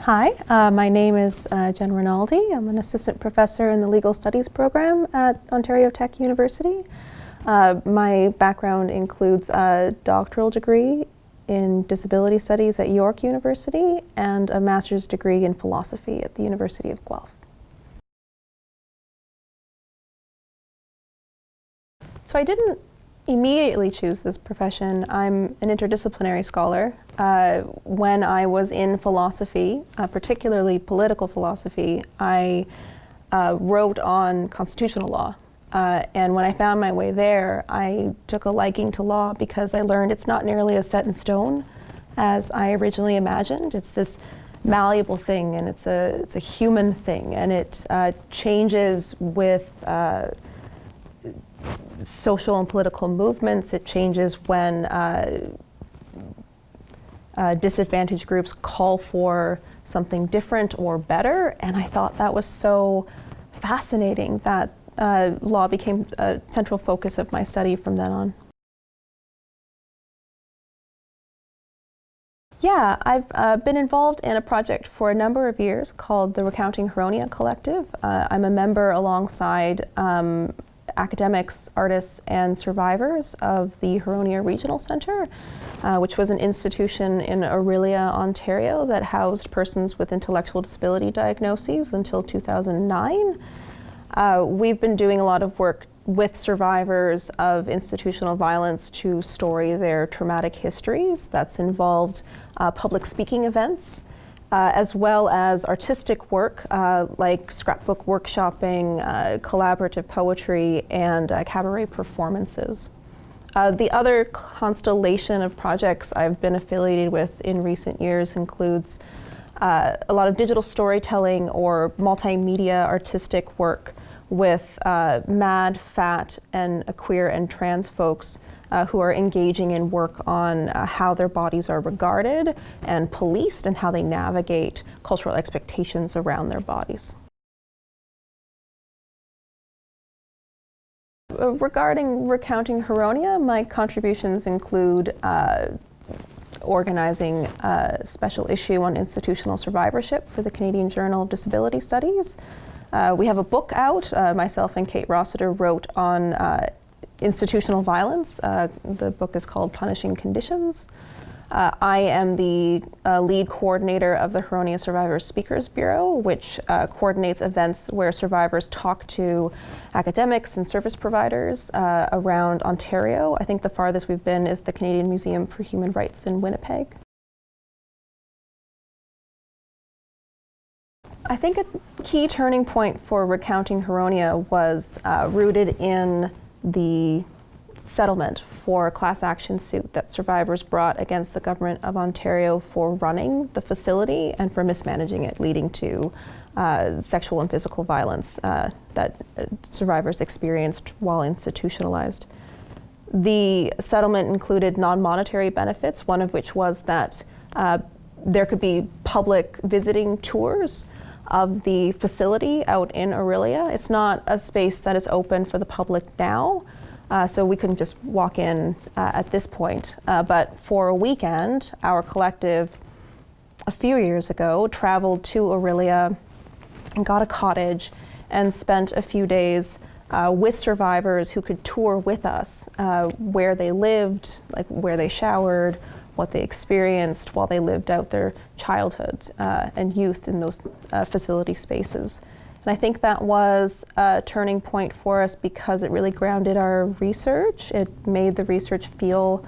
Hi, my name is Jen Rinaldi. I'm an assistant professor in the legal studies program at Ontario Tech University. My background includes a doctoral degree in disability studies at York University and a master's degree in philosophy at the University of Guelph. So I didn't immediately choose this profession. I'm an interdisciplinary scholar. When I was in philosophy, particularly political philosophy, I wrote on constitutional law. And when I found my way there, I took a liking to law because I learned it's not nearly as set in stone as I originally imagined. It's this malleable thing, and it's a human thing, and it changes with social and political movements. It changes when disadvantaged groups call for something different or better, and I thought that was so fascinating that law became a central focus of my study from then on. Yeah, I've been involved in a project for a number of years called the Recounting Huronia Collective. I'm a member alongside academics, artists, and survivors of the Huronia Regional Centre, which was an institution in Orillia, Ontario that housed persons with intellectual disability diagnoses until 2009. We've been doing a lot of work with survivors of institutional violence to story their traumatic histories. That's involved public speaking events, as well as artistic work like scrapbook workshopping, collaborative poetry, and cabaret performances. The other constellation of projects I've been affiliated with in recent years includes a lot of digital storytelling or multimedia artistic work with mad, fat, and queer and trans folks who are engaging in work on how their bodies are regarded and policed and how they navigate cultural expectations around their bodies. Regarding Recounting Huronia, my contributions include organizing a special issue on institutional survivorship for the Canadian Journal of Disability Studies. We have a book out. Myself and Kate Rossiter wrote on institutional violence. The book is called Punishing Conditions. I am the lead coordinator of the Huronia Survivors Speakers Bureau, which coordinates events where survivors talk to academics and service providers around Ontario. I think the farthest we've been is the Canadian Museum for Human Rights in Winnipeg. I think a key turning point for Recounting Huronia was rooted in the settlement for a class action suit that survivors brought against the government of Ontario for running the facility and for mismanaging it, leading to sexual and physical violence that survivors experienced while institutionalized. The settlement included non-monetary benefits, one of which was that there could be public visiting tours of the facility out in Orillia. It's not a space that is open for the public now, so we couldn't just walk in at this point. But for a weekend, our collective, a few years ago, traveled to Orillia and got a cottage and spent a few days with survivors who could tour with us where they lived, like where they showered, what they experienced while they lived out their childhood and youth in those facility spaces. And I think that was a turning point for us because it really grounded our research. It made the research feel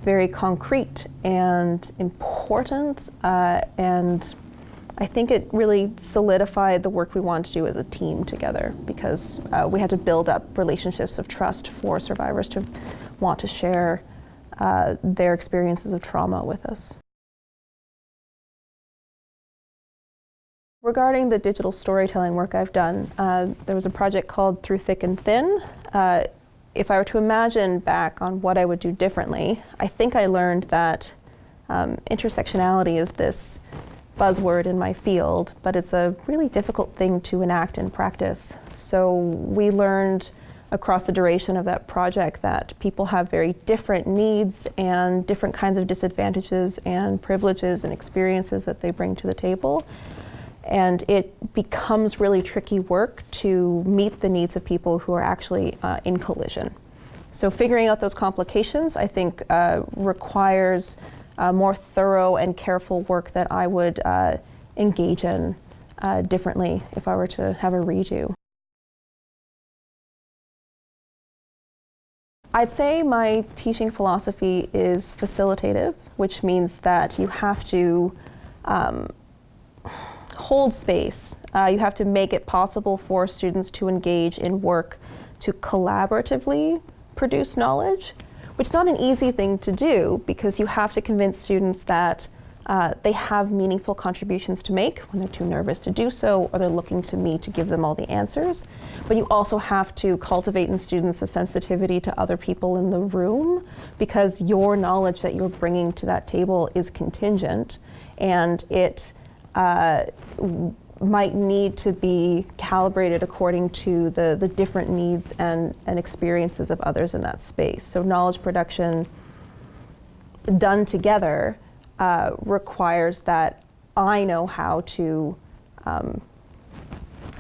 very concrete and important, and I think it really solidified the work we wanted to do as a team together because we had to build up relationships of trust for survivors to want to share their experiences of trauma with us. Regarding the digital storytelling work I've done, there was a project called Through Thick and Thin. If I were to imagine back on what I would do differently, I think I learned that intersectionality is this buzzword in my field, but it's a really difficult thing to enact in practice. So we learned across the duration of that project that people have very different needs and different kinds of disadvantages and privileges and experiences that they bring to the table. And it becomes really tricky work to meet the needs of people who are actually in collision. So figuring out those complications, I think, requires more thorough and careful work that I would engage in differently if I were to have a redo. I'd say my teaching philosophy is facilitative, which means that you have to hold space. You have to make it possible for students to engage in work to collaboratively produce knowledge, which is not an easy thing to do because you have to convince students that they have meaningful contributions to make when they're too nervous to do so, or they're looking to me to give them all the answers. But you also have to cultivate in students a sensitivity to other people in the room, because your knowledge that you're bringing to that table is contingent, and it might need to be calibrated according to the different needs and experiences of others in that space. So knowledge production done together requires that I know how to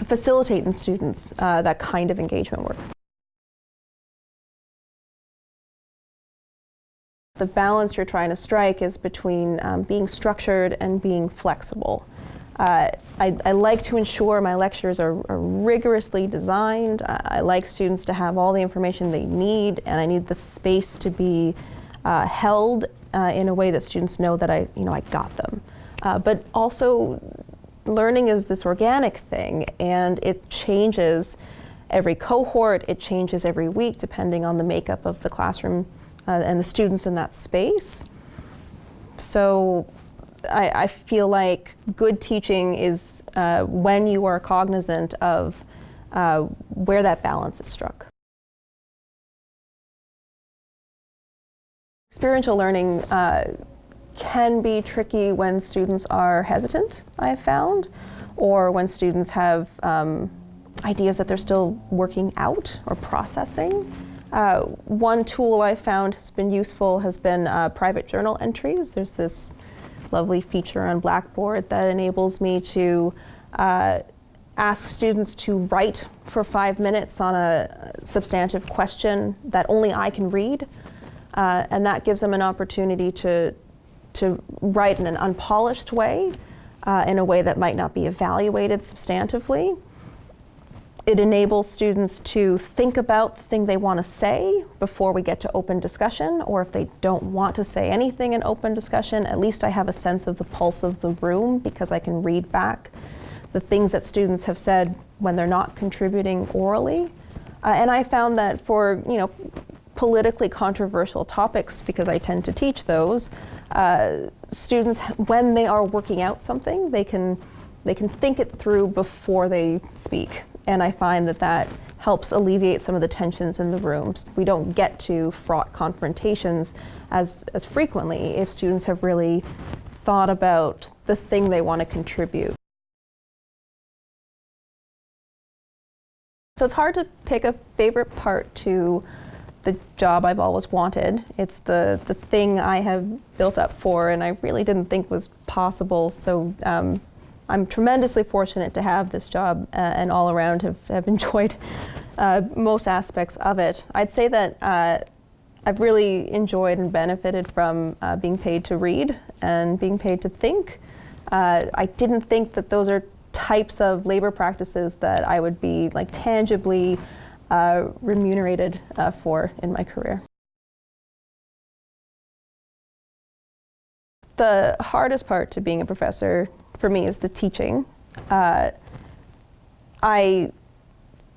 facilitate in students that kind of engagement work. The balance you're trying to strike is between being structured and being flexible. I like to ensure my lectures are rigorously designed. I like students to have all the information they need, and I need the space to be held in a way that students know that I got them. But also, learning is this organic thing, and it changes every cohort, it changes every week depending on the makeup of the classroom and the students in that space. So I feel like good teaching is when you are cognizant of where that balance is struck. Experiential learning can be tricky when students are hesitant, I have found, or when students have ideas that they're still working out or processing. One tool I found has been useful has been private journal entries. There's this lovely feature on Blackboard that enables me to ask students to write for 5 minutes on a substantive question that only I can read. And that gives them an opportunity to write in an unpolished way, in a way that might not be evaluated substantively. It enables students to think about the thing they want to say before we get to open discussion, or if they don't want to say anything in open discussion, at least I have a sense of the pulse of the room because I can read back the things that students have said when they're not contributing orally. And I found that for, politically controversial topics, because I tend to teach those, students, when they are working out something, they can think it through before they speak. And I find that helps alleviate some of the tensions in the rooms. We don't get to fraught confrontations as frequently if students have really thought about the thing they want to contribute. So it's hard to pick a favorite part to the job I've always wanted. It's the thing I have built up for and I really didn't think was possible. So I'm tremendously fortunate to have this job and all around have enjoyed most aspects of it. I'd say that I've really enjoyed and benefited from being paid to read and being paid to think. I didn't think that those are types of labor practices that I would be tangibly remunerated for in my career. The hardest part to being a professor for me is the teaching. I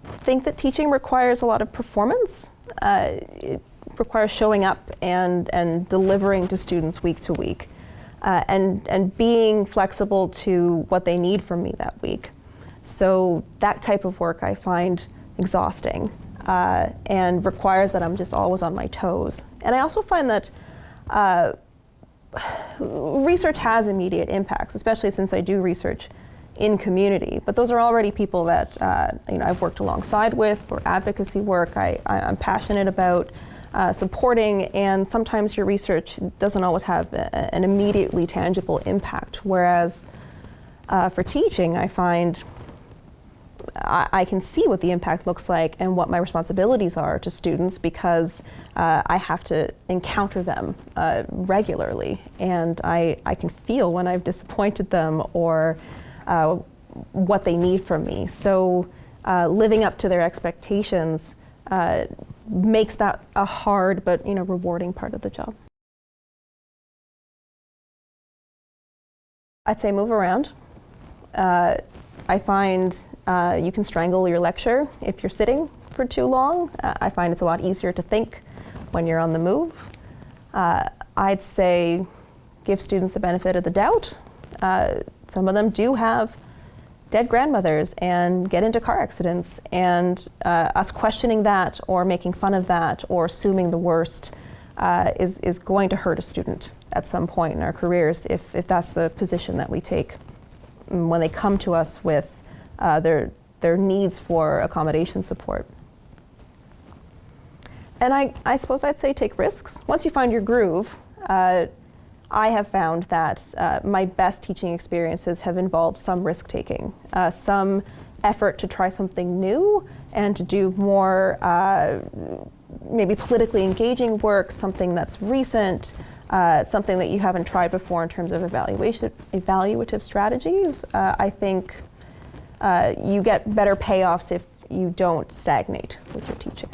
think that teaching requires a lot of performance. It requires showing up and delivering to students week to week, and being flexible to what they need from me that week. So that type of work I find exhausting and requires that I'm just always on my toes. And I also find that research has immediate impacts, especially since I do research in community. But those are already people that I've worked alongside with for advocacy work. I'm passionate about supporting, and sometimes your research doesn't always have an immediately tangible impact. Whereas for teaching, I find I can see what the impact looks like and what my responsibilities are to students, because I have to encounter them regularly, and I can feel when I've disappointed them or what they need from me. So living up to their expectations makes that a hard but rewarding part of the job. I'd say move around. I find you can strangle your lecture if you're sitting for too long. I find it's a lot easier to think when you're on the move. I'd say give students the benefit of the doubt. Some of them do have dead grandmothers and get into car accidents, and us questioning that or making fun of that or assuming the worst is going to hurt a student at some point in our careers if that's the position that we take when they come to us with their needs for accommodation support. And I suppose I'd say take risks. Once you find your groove, I have found that my best teaching experiences have involved some risk-taking, some effort to try something new and to do more maybe politically engaging work, something that's recent, something that you haven't tried before in terms of evaluative strategies. I think you get better payoffs if you don't stagnate with your teaching.